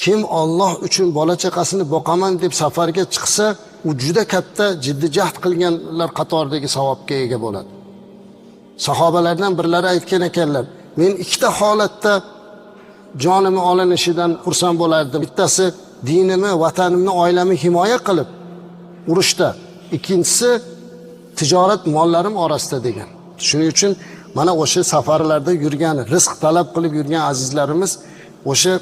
Kim Alloh uchun bola chaqasini boqaman deb safarga chiqsa, u juda katta jiddiy jahd qilganlar qatoridagi savobga ega bo'ladi. Sahobalardan birlari aytgan ekanlar, men ikkita holatda jonimni olinishidan xursand bo'lardim. Bittasi dinimni, vatanimni, oilamni himoya qilib urushda, ikkinchisi tijorat mollarim orasida degan. Shuning uchun mana o'sha safarlarda yurgan, rizq talab qilib yurgan azizlarimiz o'sha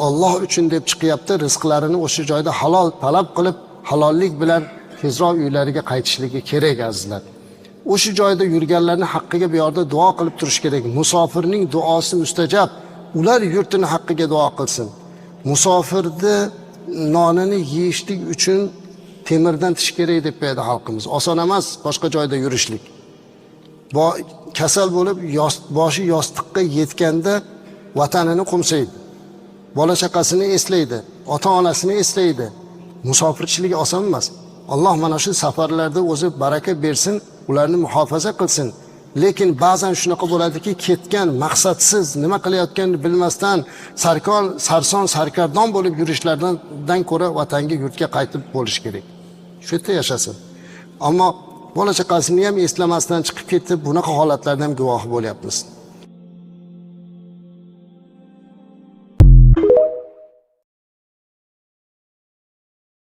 Alloh uchun deb chiqyapti, rizqlarini o'sha joyda halol talab qilib, halollik bilan tezroq uylariga qaytishligi kerak azizlar. O'sha joyda yurganlarning haqqiga bu yerda duo qilib turish kerak. Musofirning duosi mustajab. Ular yurtini haqqiga duo qilsin. Musofirni nonini yeyishlik uchun temirdan tish kerak deb qo'yadi xalqimiz. Oson emas boshqa joyda yurishlik. Kasal bo'lib boshi yostiqqa yetganda vatanini qo'msaydi. Bola chaqasini eslaydi, ota-onasini eslaydi. Musofirchilik oson emas. Alloh mana shu safarlarda o'zi baraka bersin, ularni muhofaza qilsin. Lekin ba'zan shunaqa bo'ladiki, ketgan maqsadsiz, nima qilayotganini bilmasdan sarson sarkardon bo'lib yurishlardan ko'ra vatanga, yurtga qaytib bo'lish kerak. Shu yerda yashasin. Ammo bola chaqasini ham eslamasdan chiqib ketib, bunaqa holatlardan ham guvoh bo'lyapmiz.